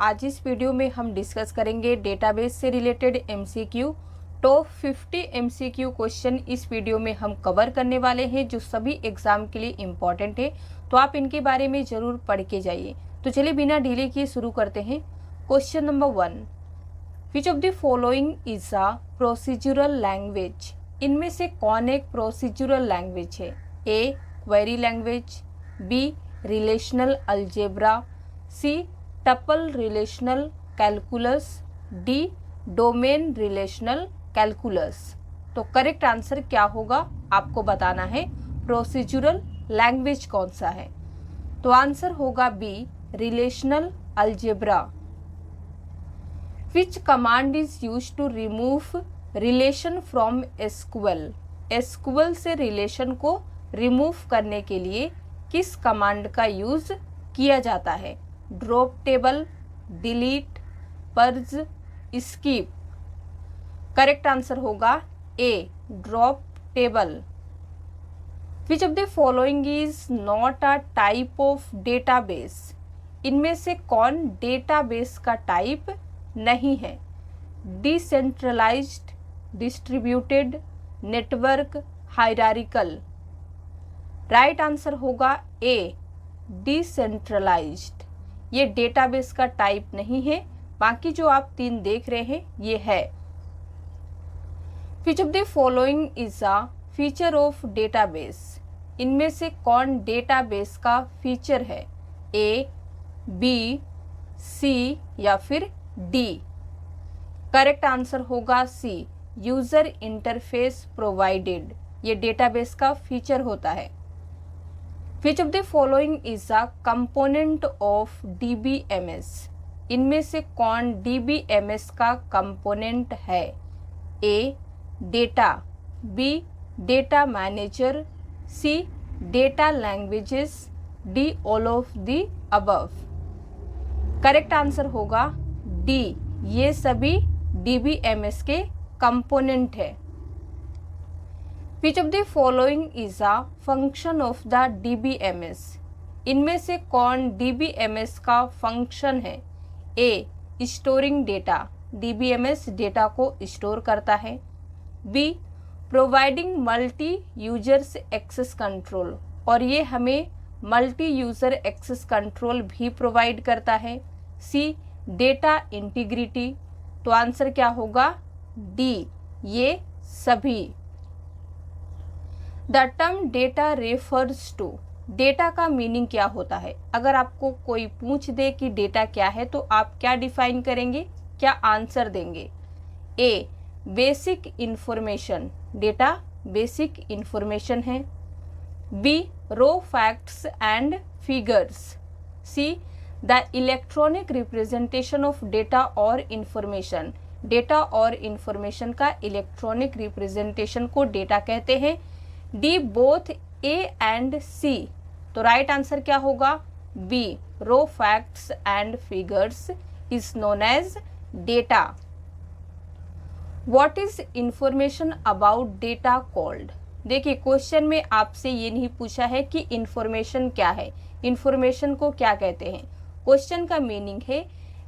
आज इस वीडियो में हम डिस्कस करेंगे डेटाबेस से related MCQ. Top 50 MCQ question इस वीडियो में हम कवर करने वाले हैं जो सभी एग्जाम के लिए इम्पॉर्टेंट है, तो आप इनके बारे में जरूर पढ़ के जाइए। तो चलिए बिना डिले किए शुरू करते हैं। Question number 1, which of the following is a procedural language? इनमें से कौन एक प्रोसीजरल लैंग्वेज है? A query language, B relational algebra, C tuple relational calculus, D domain relational calculus. तो करेक्ट आंसर क्या होगा आपको बताना है। प्रोसीजरल लैंग्वेज कौन सा है? तो आंसर होगा B relational algebra. Which command is used to remove relation from SQL? SQL से रिलेशन को रिमूव करने के लिए किस कमांड का यूज किया जाता है? Drop table, delete, purge, skip. Correct answer होगा A drop table. Which of the following is not a type of database? इनमें से कौन डेटाबेस का टाइप नहीं है? Decentralized, distributed, network, hierarchical. Right answer होगा ए डिसेंट्रलाइज्ड। ये डेटाबेस का टाइप नहीं है, बाकी जो आप तीन देख रहे हैं ये है। Which of the following is a feature of database? इनमें से कौन डेटाबेस का फीचर है? ए, बी, सी या फिर डी? करेक्ट आंसर होगा सी यूजर इंटरफेस प्रोवाइडेड। ये डेटाबेस का फीचर होता है। Which of the following is a component of DBMS? इनमें से कौन DBMS का कंपोनेंट है? A data, B data manager, C data languages, D all of the above. Correct answer होगा D, ये सभी DBMS के कंपोनेंट है। Which of the following is a function of the DBMS? इनमें से कौन DBMS का फंक्शन है? A storing data, DBMS data को स्टोर करता है। B providing multi users access control, और ये हमें मल्टी यूजर एक्सेस कंट्रोल भी प्रोवाइड करता है। C data integrity. तो आंसर क्या होगा? D, ये सभी। The term data refers to, data का मीनिंग क्या होता है? अगर आपको कोई पूछ दे कि डेटा क्या है तो आप क्या डिफाइन करेंगे, क्या आंसर देंगे? A basic information, data basic information है। B raw facts and figures. C the electronic representation of data और इंफॉर्मेशन, डेटा और इंफॉर्मेशन का इलेक्ट्रॉनिक रिप्रेजेंटेशन को डेटा कहते हैं। D both A and C. तो राइट आंसर क्या होगा? B raw facts and figures is known as data. What is information about data called? देखिए क्वेश्चन में आपसे ये नहीं पूछा है कि इंफॉर्मेशन क्या है, इंफॉर्मेशन को क्या कहते हैं। क्वेश्चन का मीनिंग है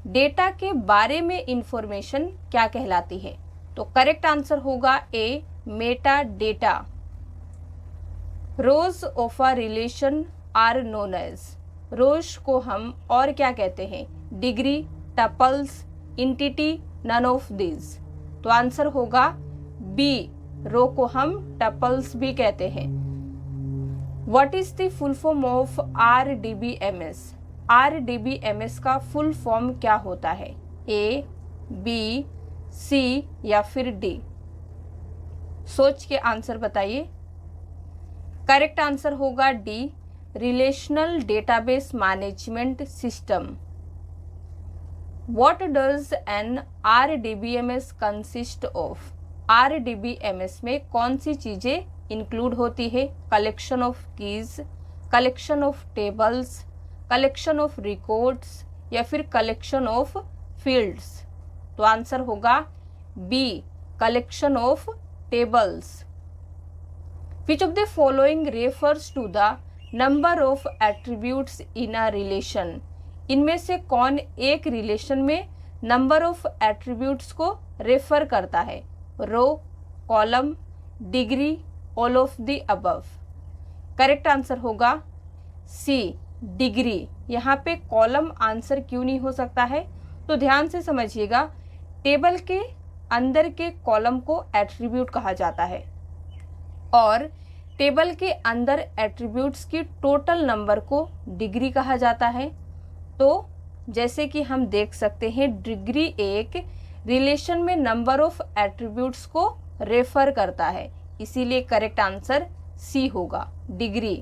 डेटा के बारे में इंफॉर्मेशन क्या कहलाती है। तो करेक्ट आंसर होगा A meta data. Rows of a relation are known as, rows को हम और क्या कहते हैं? Degree, tuples, entity, none of this. तो आंसर होगा बी, रो को हम टपल्स भी कहते हैं। What is the full form of RDBMS? RDBMS का फुल फॉर्म क्या होता है? ए, बी, सी या फिर डी? सोच के आंसर बताइए। करेक्ट आंसर होगा D relational database management system. What does an RDBMS consist of? RDBMS में कौन सी चीजें इंक्लूड होती है? Collection of keys, collection of tables, collection of records या फिर कलेक्शन ऑफ फील्ड्स? तो आंसर होगा B collection of tables. Which of the following refers to the number of attributes in a relation? इनमें से कौन एक रिलेशन में number of attributes को रेफर करता है? Row, column, degree, all of the above. Correct answer होगा C, degree. यहाँ पे कॉलम आंसर क्यों नहीं हो सकता है? तो ध्यान से समझिएगा, टेबल के अंदर के कॉलम को एट्रीब्यूट कहा जाता है और टेबल के अंदर एट्रीब्यूट्स की टोटल नंबर को डिग्री कहा जाता है। तो जैसे कि हम देख सकते हैं, डिग्री एक रिलेशन में नंबर ऑफ एट्रीब्यूट्स को रेफर करता है, इसीलिए करेक्ट आंसर सी होगा, degree.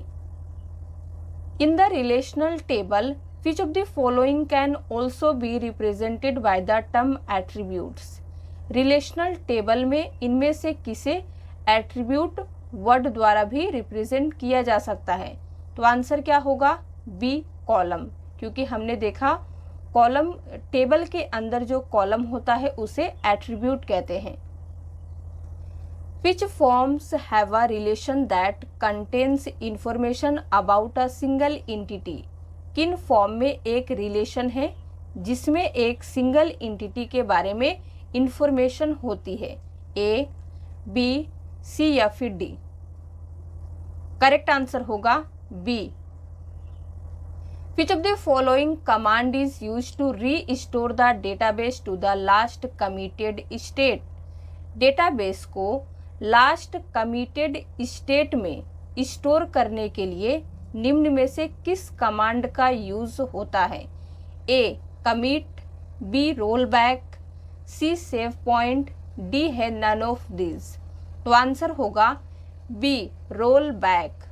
In the relational table which of the following can also be represented by the term attributes? Relational table में इनमें से किसे एट्रीब्यूट वर्ड द्वारा भी रिप्रेजेंट किया जा सकता है? तो आंसर क्या होगा? बी, कॉलम, क्योंकि हमने देखा कॉलम, टेबल के अंदर जो कॉलम होता है उसे एट्रीब्यूट कहते हैं। Which forms have a relation that contains information about a single entity? किन फॉर्म में एक रिलेशन है जिसमें एक सिंगल एंटिटी के बारे में इंफॉर्मेशन होती है? ए, बी, सी या फिर डी? करेक्ट आंसर होगा B. Which of the following command is used to restore the database to the last committed state? Database को लास्ट कमिटेड स्टेट में स्टोर करने के लिए निम्न में से किस कमांड का यूज होता है? A, commit, B, roll back, C, save point, D है नन ऑफ दिस। तो आंसर होगा B, roll back.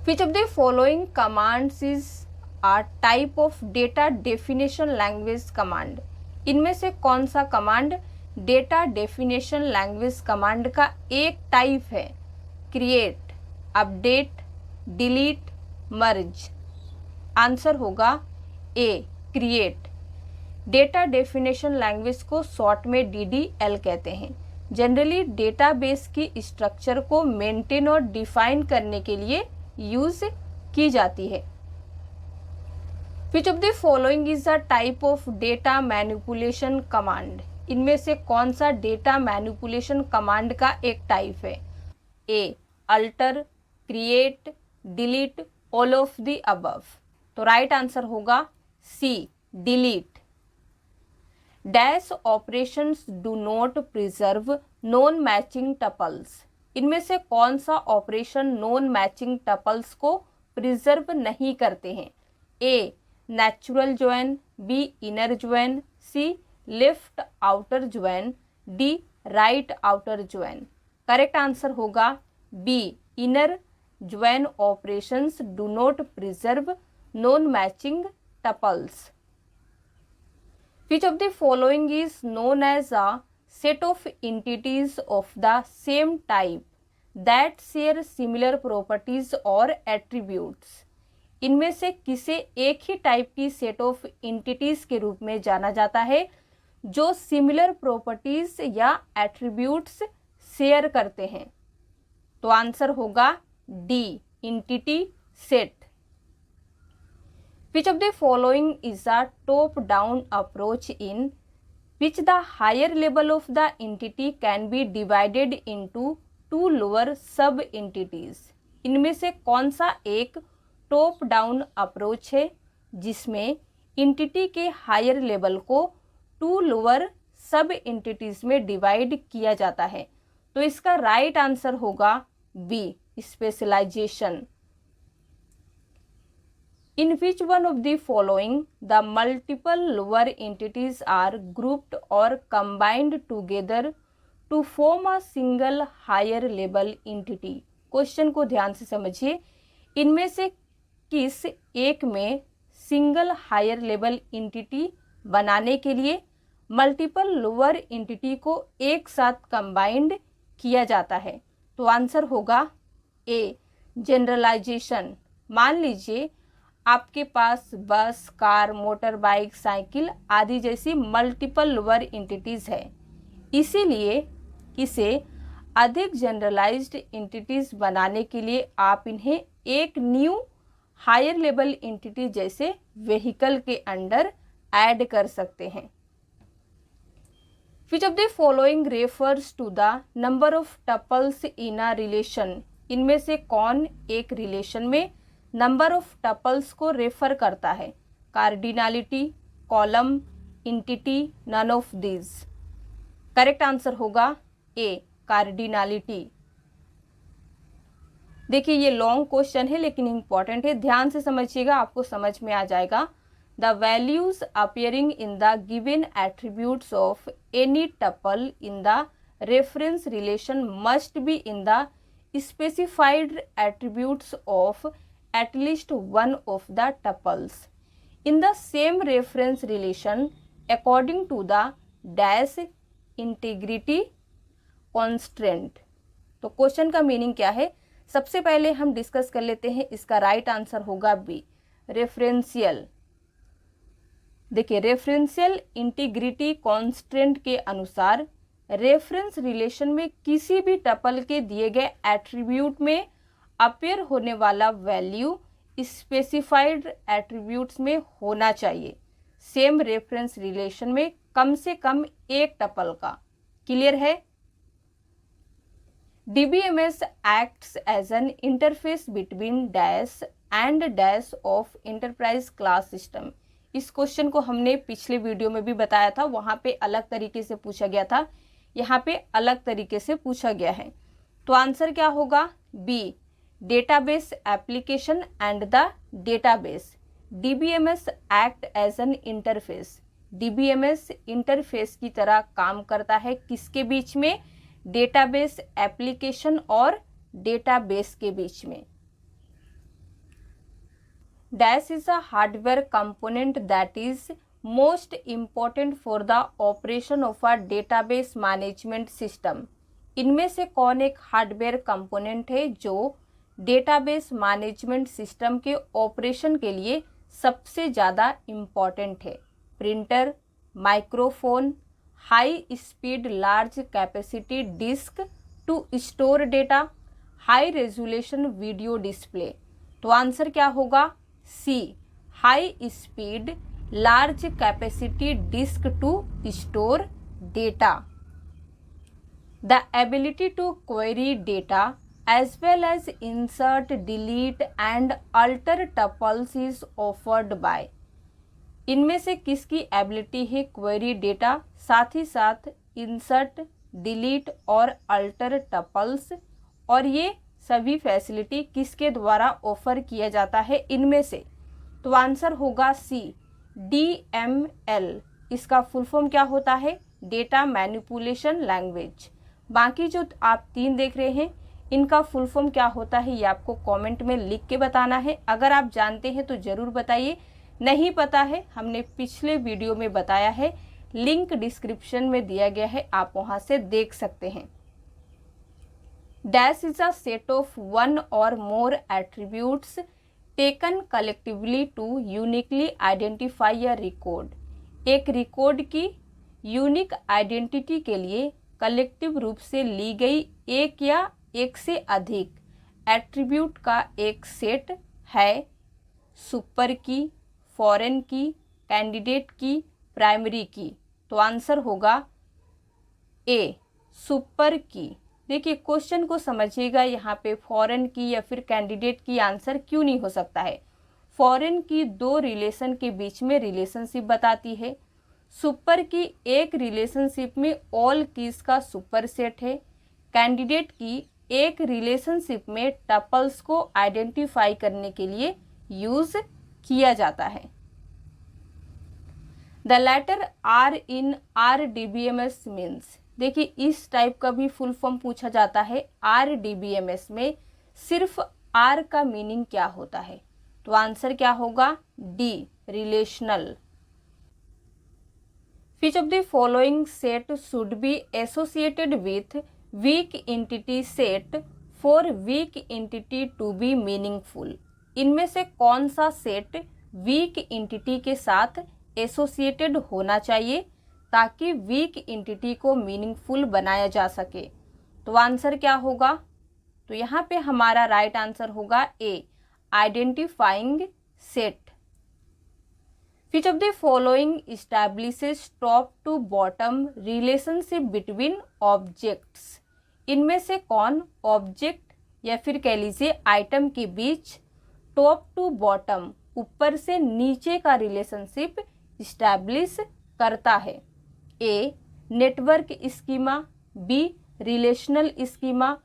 Which of the following commands is a type of data definition language command? इनमें से कौन सा command data definition language command का एक type है? क्रिएट, अपडेट, डिलीट, मर्ज। आंसर होगा ए, क्रिएट। डेटा डेफिनेशन लैंग्वेज को शॉर्ट में DDL कहते हैं। जनरली डेटाबेस की स्ट्रक्चर को मेंटेन और डिफाइन करने के लिए यूज की जाती है। Which of the following is a type of data manipulation command? इनमें से कौन सा डेटा मैनिपुलेशन कमांड का एक टाइप है? A, alter, create, delete, all of the above. तो राइट आंसर होगा C, delete. Dash operations do not preserve non matching tuples. इनमें से कौन सा ऑपरेशन नॉन मैचिंग टपल्स को प्रिजर्व नहीं करते हैं? A, natural join, B, inner join, C, left outer join, D, right outer join. Correct answer होगा B, inner join operations do not preserve non matching tuples. Which of the following is known as a set of entities of the same type that share similar properties or attributes? इनमें से किसे एक ही type की set of entities के रूप में जाना जाता है जो सिमिलर प्रॉपर्टीज या एट्रीब्यूट्स शेयर करते हैं? तो आंसर होगा D, entity set. Which of the following is a top-down approach in which the higher level of the entity can be divided into two lower sub-entities? इनमें से कौन सा एक टॉप डाउन अप्रोच है जिसमें एंटिटी के higher level को to lower sub entities में डिवाइड किया जाता है? तो इसका राइट आंसर होगा B, specialisation. In which one of the following the multiple lower entities are grouped or combined together to form a single higher level entity? Question को ध्यान से समझिए, इनमें से किस एक में सिंगल हायर लेवल एंटिटी बनाने के लिए मल्टीपल लोअर एंटिटी को एक साथ कंबाइंड किया जाता है? तो आंसर होगा ए, जनरलाइजेशन। मान लीजिए आपके पास बस, कार, मोटर बाइक, साइकिल आदि जैसी मल्टीपल लोअर एंटिटीज है, इसीलिए इसे अधिक जनरलाइज्ड एंटिटीज बनाने के लिए आप इन्हें एक न्यू हायर लेवल एंटिटी जैसे व्हीकल के अंडर ऐड कर सकते हैं। Which of the following refers to the number of tuples in a relation? इनमें से कौन एक रिलेशन में नंबर ऑफ टपल्स को रेफर करता है? Cardinality, column, entity, none of these. Correct answer होगा ए, कार्डिनलिटी। देखिए ये लॉन्ग क्वेश्चन है लेकिन इंपॉर्टेंट है, ध्यान से समझिएगा, आपको समझ में आ जाएगा। The values appearing in the given attributes of any tuple in the reference relation must be in the specified attributes of at least one of the tuples in the same reference relation according to the dash integrity constraint। तो question का meaning क्या है, सबसे पहले हम discuss कर लेते हैं। इसका राइट आंसर होगा बी, रेफरेंशियल। देखिए रेफरेंशियल इंटीग्रिटी कॉन्स्टेंट के अनुसार रेफरेंस रिलेशन में किसी भी टपल के दिए गए एट्रीब्यूट में अपीयर होने वाला वैल्यू स्पेसिफाइड एट्रीब्यूट्स में होना चाहिए। सेम रेफरेंस रिलेशन में कम से कम एक टपल का। क्लियर है? DBMS acts as an interface between dash and dash of enterprise class system। इस क्वेश्चन को हमने पिछले वीडियो में भी बताया था, वहाँ पे अलग तरीके से पूछा गया था, यहाँ पे अलग तरीके से पूछा गया है। तो आंसर क्या होगा? B, database application and the database. DBMS act as an interface. DBMS interface की तरह काम करता है, किसके बीच में? डेटाबेस एप्लीकेशन और डेटाबेस के बीच में। Dash is a hardware component that is most important for the operation of a database management system। इनमें से कौन एक हार्डवेयर कंपोनेंट है जो डेटाबेस मैनेजमेंट सिस्टम के ऑपरेशन के लिए सबसे ज़्यादा इम्पॉर्टेंट है? Printer, microphone, high speed large capacity disk to store data, high resolution video display. तो आंसर क्या होगा? C, high speed large capacity disk to store data. The ability to query data as well as insert, delete and alter tuples is offered by। इनमें से किसकी ability है query data, साथ ही साथ insert, delete और alter tuples, और ये सभी फैसिलिटी किसके द्वारा ऑफर किया जाता है इनमें से? तो आंसर होगा सी, DML। इसका फुल फॉर्म क्या होता है? Data manipulation language. बाकी जो आप तीन देख रहे हैं इनका फुल फॉर्म क्या होता है ये आपको कमेंट में लिख के बताना है। अगर आप जानते हैं तो ज़रूर बताइए, नहीं पता है हमने पिछले वीडियो में बताया है, लिंक डिस्क्रिप्शन में दिया गया है, आप वहां से देख सकते हैं। Dash is a set of one or more attributes taken collectively to uniquely identify a record. एक रिकॉर्ड की यूनिक आइडेंटिटी के लिए कलेक्टिव रूप से ली गई एक या एक से अधिक एट्रीब्यूट का एक सेट है। सुपर की, फॉरेन की, कैंडिडेट की, प्राइमरी की। तो आंसर होगा ए, सुपर की। देखिए क्वेश्चन को समझिएगा, यहाँ पे फॉरेन की या फिर कैंडिडेट की आंसर क्यों नहीं हो सकता है? फॉरेन की दो रिलेशन के बीच में रिलेशनशिप बताती है। सुपर की एक रिलेशनशिप में ऑल कीज का सुपर सेट है। कैंडिडेट की एक रिलेशनशिप में टपल्स को आइडेंटिफाई करने के लिए यूज किया जाता है। The letter R in RDBMS means. देखिए इस टाइप का भी फुल फॉर्म पूछा जाता है। RDBMS में सिर्फ आर का मीनिंग क्या होता है? तो आंसर क्या होगा? D, relational. Which of the following set should be associated with weak entity set for weak entity to be meaningful? इनमें से कौन सा सेट वीक एंटिटी के साथ एसोसिएटेड होना चाहिए ताकि वीक एंटिटी को मीनिंगफुल बनाया जा सके? तो आंसर क्या होगा? तो यहाँ पे हमारा राइट आंसर होगा ए, identifying set. Which of the following establishes top to bottom relationship between objects? इनमें से कौन ऑब्जेक्ट या फिर कह लीजिए आइटम के बीच टॉप टू बॉटम, ऊपर से नीचे का रिलेशनशिप इस्टेब्लिश करता है? A network schema, B relational schema,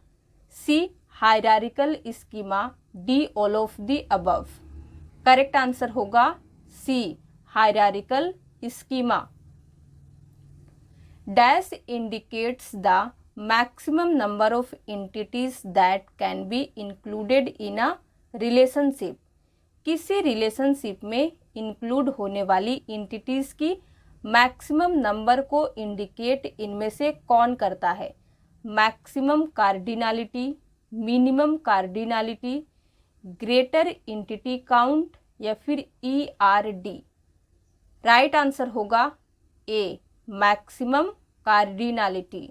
C hierarchical schema, D all of the above. Correct answer होगा C hierarchical schema. Dash indicates the maximum number of entities that can be included in a relationship. किसी relationship में include होने वाली entities की maximum number को indicate इनमें से कौन करता है? Maximum cardinality, minimum cardinality, greater entity count या फिर ERD। राइट आंसर होगा A maximum cardinality.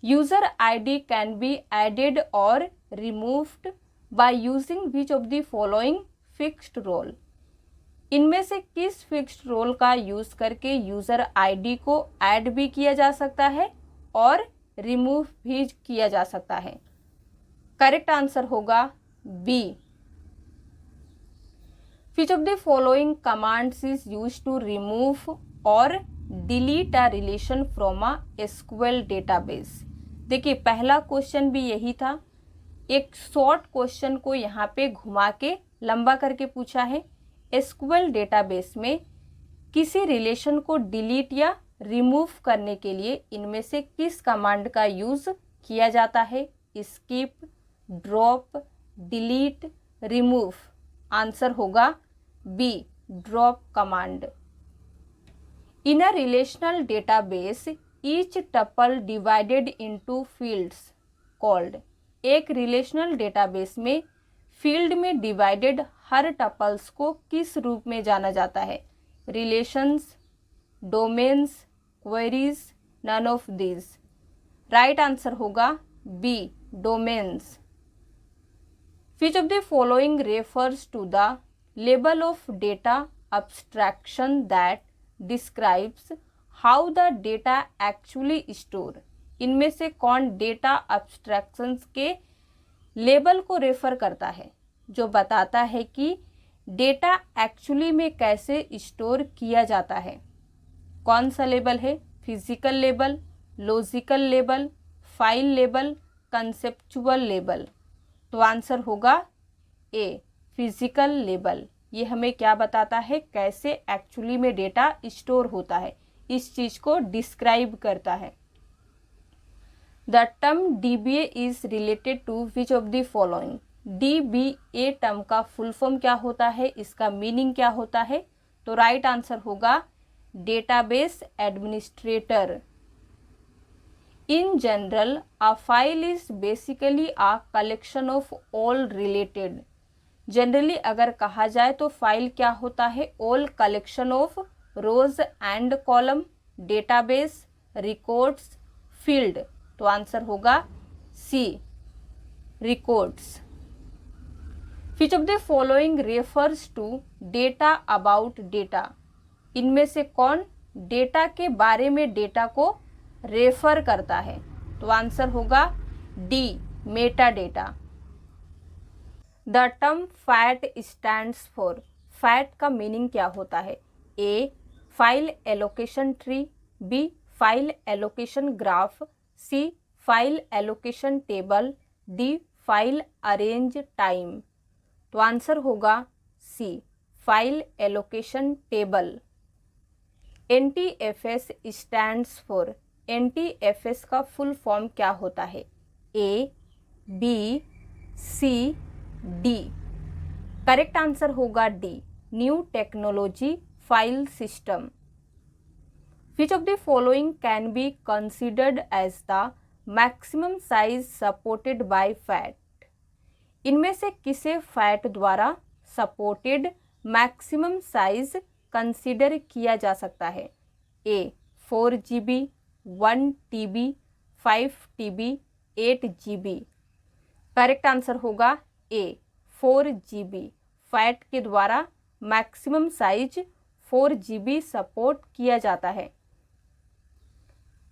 User ID can be added or removed by using which of the following fixed role? इनमें से किस फिक्स्ड रोल का यूज करके user ID को add भी किया जा सकता है और रिमूव भी किया जा सकता है? करेक्ट आंसर होगा B. Which of the following commands is used to remove or delete a relation from a SQL database? देखिए पहला क्वेश्चन भी यही था, एक शॉर्ट क्वेश्चन को यहाँ पे घुमा के लंबा करके पूछा है। एसक्यूएल डेटाबेस में किसी रिलेशन को डिलीट या रिमूव करने के लिए इनमें से किस कमांड का यूज किया जाता है? Skip, drop, delete, remove. Answer होगा B drop command. In a relational database each tuple divided into fields called. एक रिलेशनल डेटाबेस में फील्ड में डिवाइडेड हर टपल्स को किस रूप में जाना जाता है? Relations, domains, queries, none of these. Right answer होगा B domains. Which of the following refers to the level of data abstraction that describes how the data actually store? इनमें से कौन डेटा abstractions के लेबल को refer करता है, जो बताता है कि डेटा एक्चुअली में कैसे स्टोर किया जाता है? कौन सा लेबल है? Physical label, logical label, file label, conceptual label. तो आंसर होगा ए फिजिकल लेबल। ये हमें क्या बताता है? कैसे एक्चुअली में डेटा स्टोर होता है, इस चीज को डिस्क्राइब करता है। The term DBA is related to which of the following? DBA term का फुल फॉर्म क्या होता है, इसका मीनिंग क्या होता है? तो राइट आंसर होगा database administrator. In general a file is basically a collection of all related. Generally अगर कहा जाए तो फाइल क्या होता है? All collection of rows and column, database, records, field. तो आंसर होगा C records. Which of the following refers to data about data? इनमें से कौन डेटा के बारे में डेटा को रेफर करता है? तो आंसर होगा D meta data. The term FAT stands for. FAT का मीनिंग क्या होता है? A file allocation tree, B file allocation graph, C file allocation table, D file arrange time. तो आंसर होगा C file allocation table. NTFS stands for. NTFS का full form क्या होता है? A B C D. Correct answer होगा D new technology file system. Which of the following can be considered as the maximum size supported by FAT? इनमें से किसे fat द्वारा supported maximum size consider किया जा सकता है? ए 4 GB, 1 TB, 5 TB, 8 GB। Correct answer होगा ए 4 GB, फैट के द्वारा मैक्सिमम साइज 4 GB सपोर्ट किया जाता है।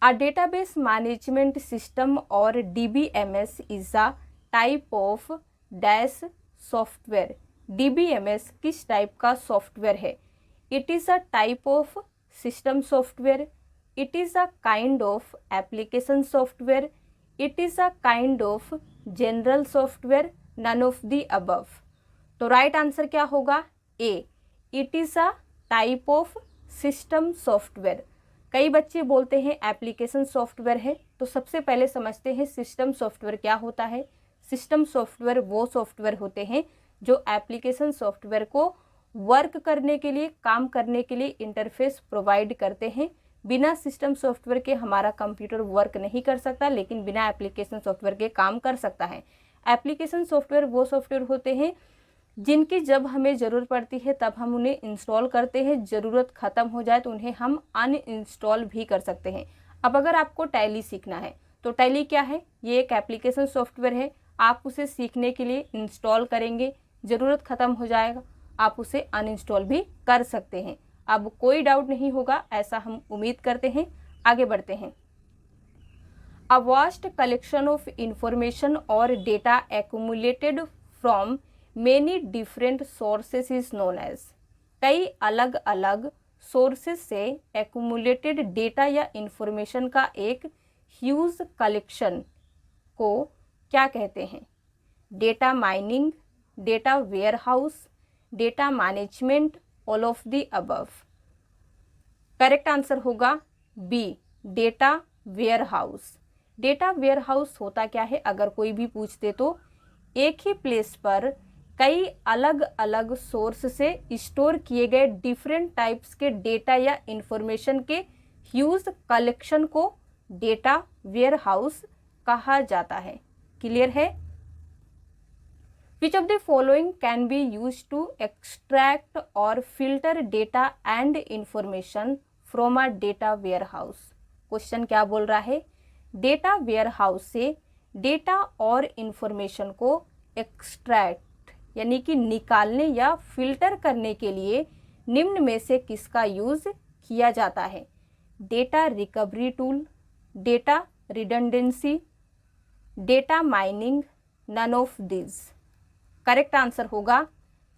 A database management system or DBMS is a type of dash software। DBMS किस टाइप का सॉफ्टवेयर है? It is a type of system software, it is a kind of application software, it is a kind of general software, none of the above। तो right answer क्या होगा? A, it is a type of system software. कई बच्चे बोलते हैं application software है, तो सबसे पहले समझते हैं सिस्टम सॉफ्टवेयर क्या होता है। सिस्टम सॉफ्टवेयर वो सॉफ्टवेयर होते हैं जो एप्लीकेशन सॉफ्टवेयर को वर्क करने के लिए, काम करने के लिए इंटरफेस प्रोवाइड करते हैं। बिना सिस्टम सॉफ्टवेयर के हमारा कंप्यूटर वर्क नहीं कर सकता, लेकिन बिना एप्लीकेशन सॉफ्टवेयर के काम कर सकता है। एप्लीकेशन सॉफ्टवेयर वो सॉफ्टवेयर होते हैं जिनकी जब हमें ज़रूरत पड़ती है तब हम उन्हें इंस्टॉल करते हैं, ज़रूरत ख़त्म हो जाए तो उन्हें हम अनइंस्टॉल भी कर सकते हैं। अब अगर आपको टैली सीखना है तो टैली क्या है? ये एक एप्लीकेशन सॉफ्टवेयर है। आप उसे सीखने के लिए इंस्टॉल करेंगे, ज़रूरत ख़त्म हो जाएगा, आप उसे अनइंस्टॉल भी कर सकते हैं। अब कोई डाउट नहीं होगा, ऐसा हम उम्मीद करते हैं। आगे बढ़ते हैं। A vast collection of information और data accumulated from many different sources is known as. कई अलग अलग सोर्सेस से एक्यूमुलेटेड डेटा या इंफॉर्मेशन का एक ह्यूज कलेक्शन को क्या कहते हैं? Data mining, data warehouse, data management, all of the above. Correct answer होगा B, data warehouse. Data warehouse होता क्या है? अगर कोई भी पूछते तो एक ही प्लेस पर कई अलग अलग सोर्स से स्टोर किए गए डिफरेंट टाइप्स के डेटा या इंफॉर्मेशन के ह्यूज कलेक्शन को डेटा वेयरहाउस कहा जाता है। क्लियर है? Which of the following can be used to extract और filter data and information from a data warehouse. Question क्या बोल रहा है? डेटा वेयरहाउस से डेटा और इंफॉर्मेशन को एक्सट्रैक्ट यानी कि निकालने या फिल्टर करने के लिए निम्न में से किसका यूज किया जाता है? Data recovery tool, data redundancy, data mining, none of this. Correct answer होगा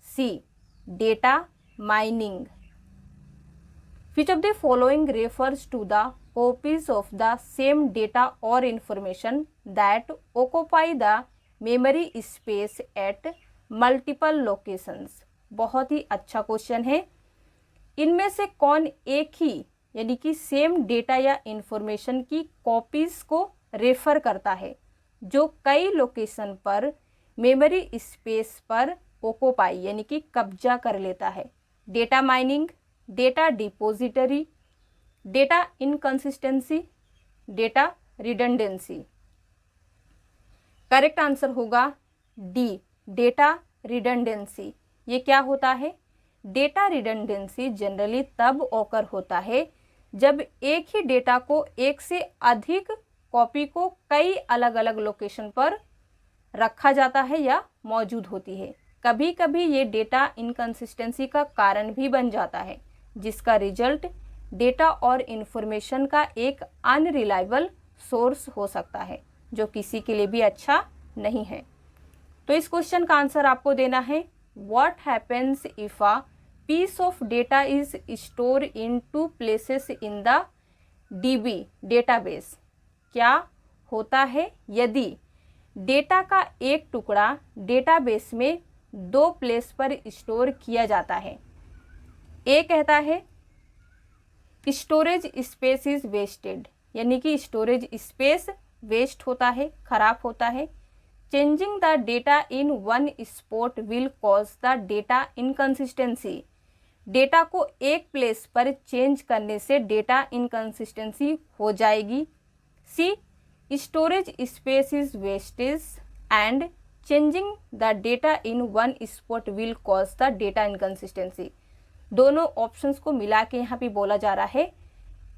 C, data mining. Which of the following refers to the copies of the same data or information that occupy the memory space at multiple locations। बहुत ही अच्छा question है। इनमें से कौन एक ही यानी कि सेम डेटा या इंफॉर्मेशन की कॉपीज को रेफर करता है जो कई लोकेशन पर मेमोरी स्पेस पर ओकोपाई यानी कि कब्जा कर लेता है? Data mining, data depository, data inconsistency, data redundancy. Correct answer होगा डी, डेटा रिडंडेंसी। ये क्या होता है? डेटा रिडंडेंसी जनरली तब ऑकर होता है जब एक ही डेटा को एक से अधिक कॉपी को कई अलग अलग लोकेशन पर रखा जाता है या मौजूद होती है। कभी कभी ये डेटा इनकंसिस्टेंसी का कारण भी बन जाता है, जिसका रिजल्ट डेटा और इन्फॉर्मेशन का एक अनरिलायबल सोर्स हो सकता है, जो किसी के लिए भी अच्छा नहीं है। तो इस क्वेश्चन का आंसर आपको देना है what happens if a piece of data is store in 2 places in the DB database. क्या होता है यदि डेटा का एक टुकड़ा डेटाबेस में 2 प्लेस पर स्टोर किया जाता है? ए कहता है स्टोरेज स्पेस इज वेस्टेड, यानी कि स्टोरेज स्पेस वेस्ट होता है, खराब होता है। Changing the data in one spot will cause the data inconsistency, data को एक प्लेस पर चेंज करने से डेटा इनकंसिस्टेंसी हो जाएगी। C storage space is wastage and changing the data in one spot will cause the data inconsistency. दोनों options को मिला के यहाँ पे बोला जा रहा है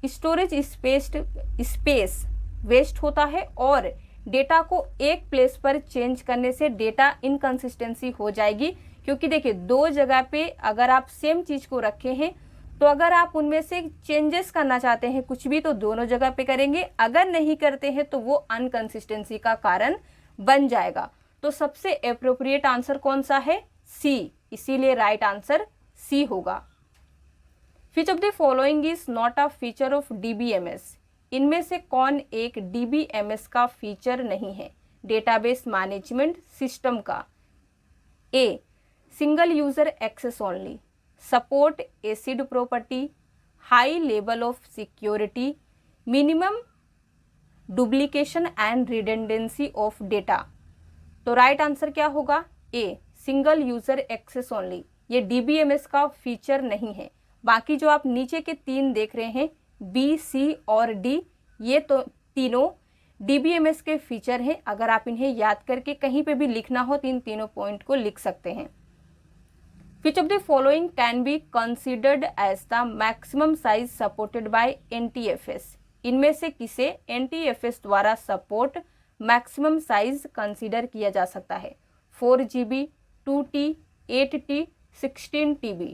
स्टोरेज स्पेस वेस्ट होता है और डेटा को एक प्लेस पर चेंज करने से डेटा इनकंसिस्टेंसी हो जाएगी, क्योंकि देखिए दो जगह पे अगर आप सेम चीज को रखे हैं तो अगर आप उनमें से चेंजेस करना चाहते हैं कुछ भी तो दोनों जगह पे करेंगे, अगर नहीं करते हैं तो वो अनकंसिस्टेंसी का कारण बन जाएगा। तो सबसे एप्रोप्रिएट आंसर कौन सा है? सी, इसीलिए राइट आंसर सी होगा। विच of the following is not a feature of DBMS? इनमें से कौन एक डीबीएमएस का फीचर नहीं है डेटाबेस मैनेजमेंट सिस्टम का? A, single user access only, support ACID property, high level of security, minimum duplication and redundancy of data. तो right answer क्या होगा? A, single user access only. ये डीबीएमएस का feature नहीं है। बाकी जो आप नीचे के तीन देख रहे हैं बी, सी और डी, ये तो तीनों डीबीएमएस के फीचर हैं। अगर आप इन्हें याद करके कहीं पे भी लिखना हो तो इन तीनों पॉइंट को लिख सकते हैं। Which of the following can be considered as the maximum size supported by NTFS? इनमें से किसे NTFS द्वारा सपोर्ट मैक्सिमम साइज कंसीडर किया जा सकता है? 4GB, 2T, 8T, 16TB।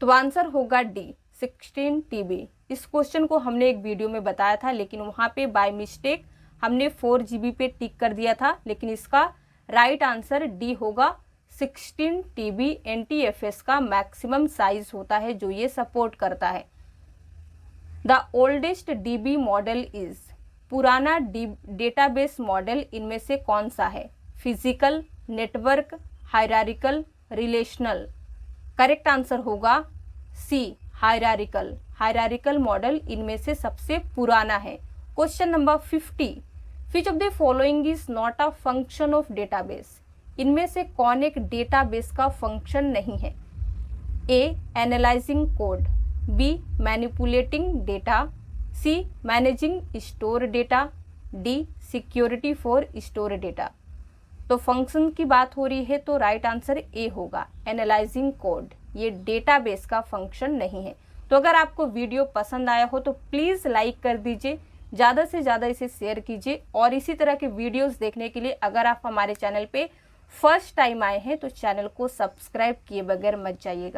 तो आंसर होगा डी, 16TB। इस क्वेश्चन को हमने एक वीडियो में बताया था, लेकिन वहां पे बाय मिस्टेक हमने 4GB पे टिक कर दिया था, लेकिन इसका राइट आंसर डी होगा। 16TB NTFS का मैक्सिमम साइज होता है जो ये सपोर्ट करता है। The oldest DB model is, पुराना डेटाबेस मॉडल इनमें से कौन सा है? Physical, network, hierarchical, relational. Correct answer होगा सी, हायरार्किकल। हायरार्किकल मॉडल इनमें से सबसे पुराना है। Question number 50, which of the following is not a function of database? इनमें से कौन एक डेटाबेस का फंक्शन नहीं है? A, analysing code, B, manipulating data, C, managing store data, D, security for store data. तो फंक्शन की बात हो रही है तो राइट आंसर ए होगा, एनालाइजिंग कोड। ये डेटाबेस का फंक्शन नहीं है। तो अगर आपको वीडियो पसंद आया हो तो प्लीज़ लाइक कर दीजिए, ज़्यादा से ज़्यादा इसे शेयर कीजिए, और इसी तरह के वीडियोस देखने के लिए अगर आप हमारे चैनल पे फर्स्ट टाइम आए हैं तो चैनल को सब्सक्राइब किए बगैर मत जाइएगा।